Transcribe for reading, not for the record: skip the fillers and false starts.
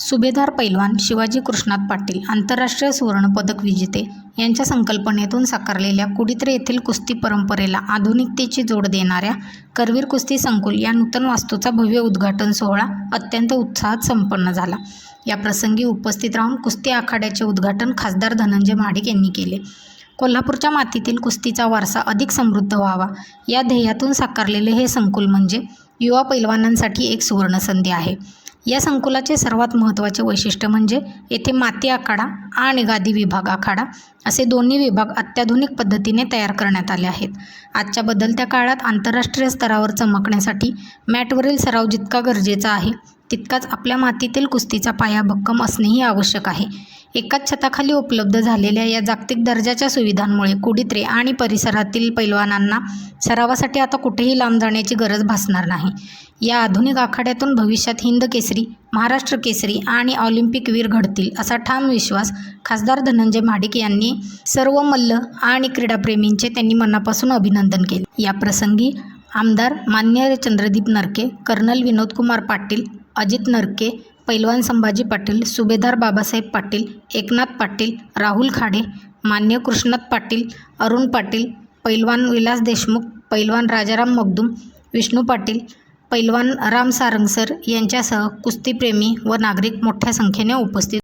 सुभेदार पैलवान शिवाजी कृष्णात पाटील आंतरराष्ट्रीय सुवर्णपदक विजेते यांच्या संकल्पनेतून साकारलेल्या कुडीत्रे येथील कुस्ती परंपरेला आधुनिकतेची जोड देणाऱ्या करवीर कुस्ती संकुल या नूतन वास्तूचा भव्य उद्घाटन सोहळा अत्यंत उत्साहात संपन्न झाला। या प्रसंगी उपस्थित राहून कुस्ती आखाड्याचे उद्घाटन खासदार धनंजय महाडिक यांनी केले। कोल्हापूरच्या मातीतील कुस्तीचा वारसा अधिक समृद्ध व्हावा या ध्येयातून साकारलेले हे संकुल म्हणजे युवा पैलवानांसाठी एक सुवर्णसंधी आहे। या संकुलाचे सर्वात महत्त्वाचे वैशिष्ट्य म्हणजे येथे माती आखाडा आणि गादी विभाग आखाडा असे दोन्ही विभाग अत्याधुनिक पद्धतीने तयार करण्यात आले आहेत। आजच्या बदलत्या काळात आंतरराष्ट्रीय स्तरावर चमकण्यासाठी मॅटवरील सराव जितका गरजेचा आहे तितकाच आपल्या मातीतील कुस्तीचा पाया भक्कम असणेही आवश्यक आहे। एकाच छताखाली उपलब्ध झालेल्या या जागतिक दर्जाच्या सुविधांमुळे कुडीत्रे आणि परिसरातील पैलवानांना सरावासाठी आता कुठेही लांब जाण्याची गरज भासणार नाही। या आधुनिक आखाड्यातून भविष्यात हिंद केसरी, महाराष्ट्र केसरी आणि ऑलिम्पिक वीर घडतील असा ठाम विश्वास खासदार धनंजय महाडिक यांनी सर्व मल्ल आणि क्रीडाप्रेमींचे त्यांनी मनापासून अभिनंदन केले। या प्रसंगी आमदार मान्य चंद्रदीप नरके, कर्नल विनोदकुमार पाटील, अजित नरके, पैलवान संभाजी पाटील, सुभेदार बाबासाहेब पाटील, एकनाथ पाटील, राहुल खाडे, मान्य कृष्णात पाटील, अरुण पाटील, पैलवान विलास देशमुख, पैलवान राजाराम मगदूम, विष्णू पाटील, पैलवान राम सारंगसर यांच्यासह कुस्तीप्रेमी व नागरिक मोठ्या संख्येने उपस्थित